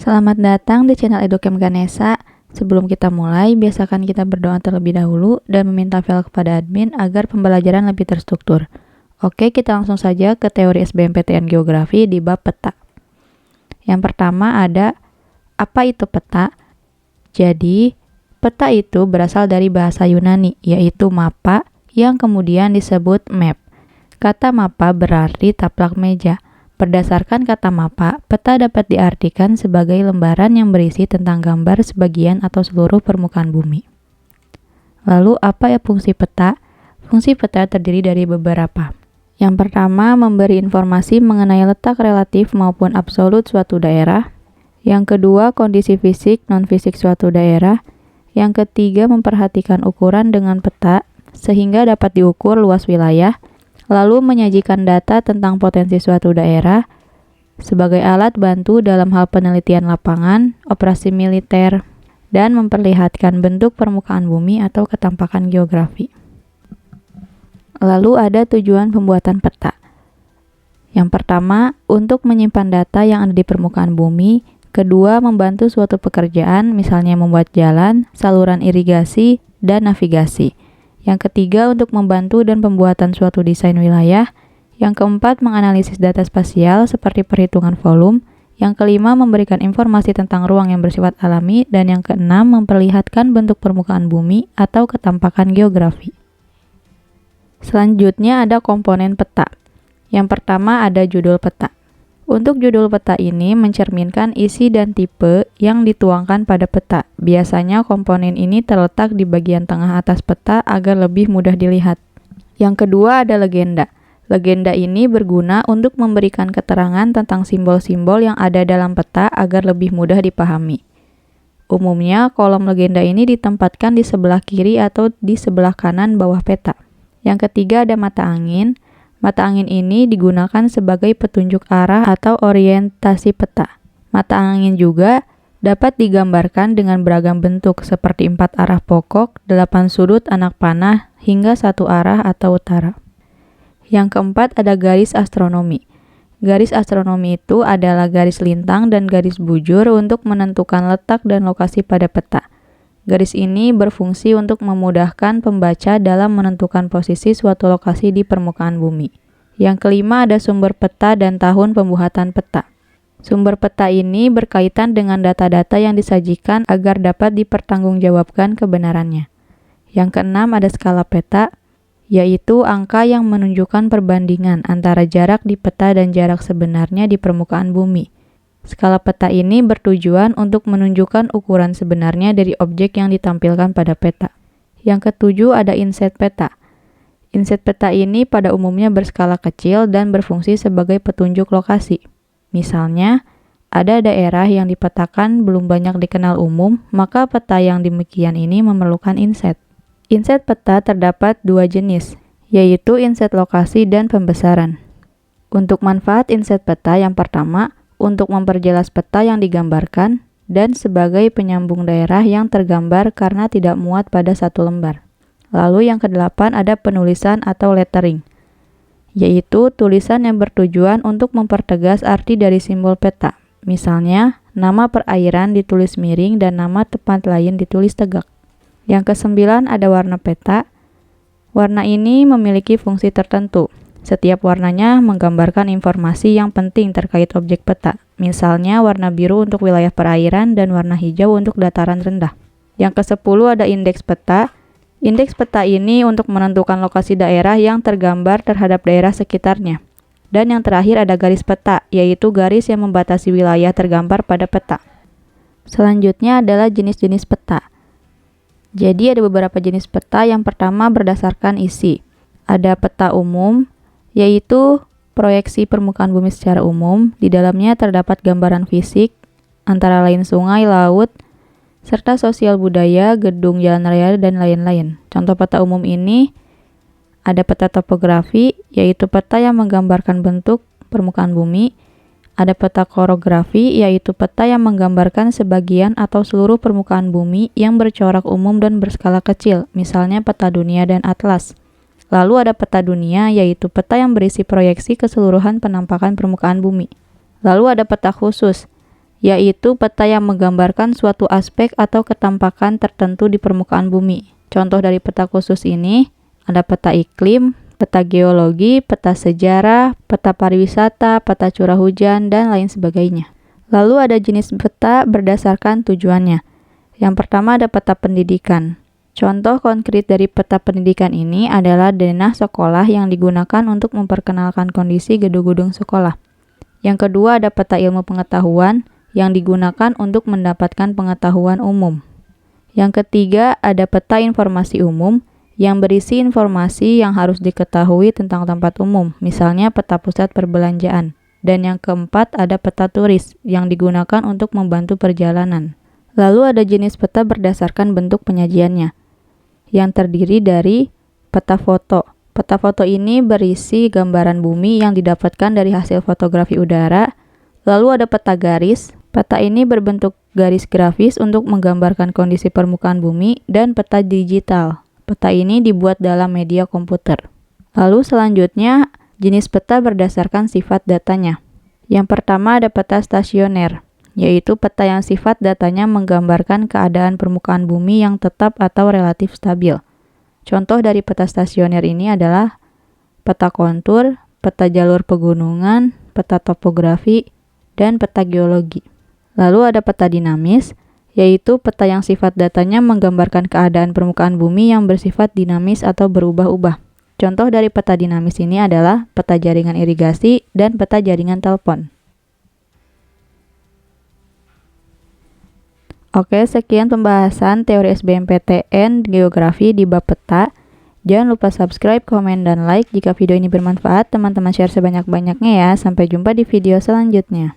Selamat datang di channel Educamp Ganesha. Sebelum kita mulai, biasakan kita berdoa terlebih dahulu dan meminta file kepada admin agar pembelajaran lebih terstruktur. Oke, kita langsung saja ke teori SBMPTN Geografi di bab peta. Yang pertama ada, apa itu peta? Jadi, peta itu berasal dari bahasa Yunani, yaitu mapa, yang kemudian disebut map. Kata mapa berarti taplak meja. Berdasarkan kata mapa, peta dapat diartikan sebagai lembaran yang berisi tentang gambar sebagian atau seluruh permukaan bumi. Lalu, apa ya fungsi peta? Fungsi peta terdiri dari beberapa. Yang pertama, memberi informasi mengenai letak relatif maupun absolut suatu daerah. Yang kedua, kondisi fisik, non-fisik suatu daerah. Yang ketiga, memperhatikan ukuran dengan peta, sehingga dapat diukur luas wilayah. Lalu menyajikan data tentang potensi suatu daerah sebagai alat bantu dalam hal penelitian lapangan, operasi militer, dan memperlihatkan bentuk permukaan bumi atau ketampakan geografi. Lalu ada tujuan pembuatan peta. Yang pertama, untuk menyimpan data yang ada di permukaan bumi. Kedua, membantu suatu pekerjaan, misalnya membuat jalan, saluran irigasi, dan navigasi. Yang ketiga, untuk membantu dan pembuatan suatu desain wilayah. Yang keempat, menganalisis data spasial seperti perhitungan volume. Yang kelima, memberikan informasi tentang ruang yang bersifat alami. Dan yang keenam, memperlihatkan bentuk permukaan bumi atau ketampakan geografi. Selanjutnya ada komponen peta. Yang pertama ada judul peta. Untuk judul peta ini mencerminkan isi dan tipe yang dituangkan pada peta. Biasanya komponen ini terletak di bagian tengah atas peta agar lebih mudah dilihat. Yang kedua ada legenda. Legenda ini berguna untuk memberikan keterangan tentang simbol-simbol yang ada dalam peta agar lebih mudah dipahami. Umumnya kolom legenda ini ditempatkan di sebelah kiri atau di sebelah kanan bawah peta. Yang ketiga ada mata angin. Mata angin ini digunakan sebagai petunjuk arah atau orientasi peta. Mata angin juga dapat digambarkan dengan beragam bentuk seperti 4 arah pokok, 8 sudut anak panah, hingga 1 arah atau utara. Yang keempat ada garis astronomi. Garis astronomi itu adalah garis lintang dan garis bujur untuk menentukan letak dan lokasi pada peta. Garis ini berfungsi untuk memudahkan pembaca dalam menentukan posisi suatu lokasi di permukaan bumi. Yang kelima ada sumber peta dan tahun pembuatan peta. Sumber peta ini berkaitan dengan data-data yang disajikan agar dapat dipertanggungjawabkan kebenarannya. Yang keenam ada skala peta, yaitu angka yang menunjukkan perbandingan antara jarak di peta dan jarak sebenarnya di permukaan bumi. Skala peta ini bertujuan untuk menunjukkan ukuran sebenarnya dari objek yang ditampilkan pada peta. Yang ketujuh ada inset peta. Inset peta ini pada umumnya berskala kecil dan berfungsi sebagai petunjuk lokasi. Misalnya, ada daerah yang dipetakan belum banyak dikenal umum, maka peta yang demikian ini memerlukan inset. Inset peta terdapat 2 jenis, yaitu inset lokasi dan pembesaran. Untuk manfaat inset peta yang pertama, untuk memperjelas peta yang digambarkan, dan sebagai penyambung daerah yang tergambar karena tidak muat pada satu lembar. Lalu yang kedelapan ada penulisan atau lettering, yaitu tulisan yang bertujuan untuk mempertegas arti dari simbol peta. Misalnya, nama perairan ditulis miring dan nama tempat lain ditulis tegak. Yang kesembilan ada warna peta. Warna ini memiliki fungsi tertentu. Setiap warnanya menggambarkan informasi yang penting terkait objek peta. Misalnya warna biru untuk wilayah perairan dan warna hijau untuk dataran rendah. Yang ke-10 ada indeks peta. Indeks peta ini untuk menentukan lokasi daerah yang tergambar terhadap daerah sekitarnya. Dan yang terakhir ada garis peta, yaitu garis yang membatasi wilayah tergambar pada peta. Selanjutnya adalah jenis-jenis peta. Jadi ada beberapa jenis peta. Yang pertama berdasarkan isi. Ada peta umum, yaitu proyeksi permukaan bumi secara umum. Di dalamnya terdapat gambaran fisik, antara lain sungai, laut, serta sosial budaya, gedung, jalan raya, dan lain-lain. Contoh peta umum ini ada peta topografi, yaitu peta yang menggambarkan bentuk permukaan bumi. Ada peta korografi, yaitu peta yang menggambarkan sebagian atau seluruh permukaan bumi yang bercorak umum dan berskala kecil, misalnya peta dunia dan atlas. Lalu ada peta dunia, yaitu peta yang berisi proyeksi keseluruhan penampakan permukaan bumi. Lalu ada peta khusus, yaitu peta yang menggambarkan suatu aspek atau ketampakan tertentu di permukaan bumi. Contoh dari peta khusus ini ada peta iklim, peta geologi, peta sejarah, peta pariwisata, peta curah hujan, dan lain sebagainya. Lalu ada jenis peta berdasarkan tujuannya. Yang pertama ada peta pendidikan. Contoh konkret dari peta pendidikan ini adalah denah sekolah yang digunakan untuk memperkenalkan kondisi gedung-gedung sekolah. Yang kedua ada peta ilmu pengetahuan yang digunakan untuk mendapatkan pengetahuan umum. Yang ketiga ada peta informasi umum yang berisi informasi yang harus diketahui tentang tempat umum, misalnya peta pusat perbelanjaan. Dan yang keempat ada peta turis yang digunakan untuk membantu perjalanan. Lalu ada jenis peta berdasarkan bentuk penyajiannya, yang terdiri dari peta foto. Peta foto ini berisi gambaran bumi yang didapatkan dari hasil fotografi udara. Lalu ada peta garis. Peta ini berbentuk garis grafis untuk menggambarkan kondisi permukaan bumi, dan peta digital. Peta ini dibuat dalam media komputer. Lalu selanjutnya, jenis peta berdasarkan sifat datanya. Yang pertama ada peta stasioner, yaitu peta yang sifat datanya menggambarkan keadaan permukaan bumi yang tetap atau relatif stabil. Contoh dari peta stasioner ini adalah peta kontur, peta jalur pegunungan, peta topografi, dan peta geologi. Lalu ada peta dinamis, yaitu peta yang sifat datanya menggambarkan keadaan permukaan bumi yang bersifat dinamis atau berubah-ubah. Contoh dari peta dinamis ini adalah peta jaringan irigasi dan peta jaringan telepon. Oke, sekian pembahasan teori SBMPTN Geografi di bab peta. Jangan lupa subscribe, komen, dan like. Jika video ini bermanfaat, teman-teman share sebanyak-banyaknya ya. Sampai jumpa di video selanjutnya.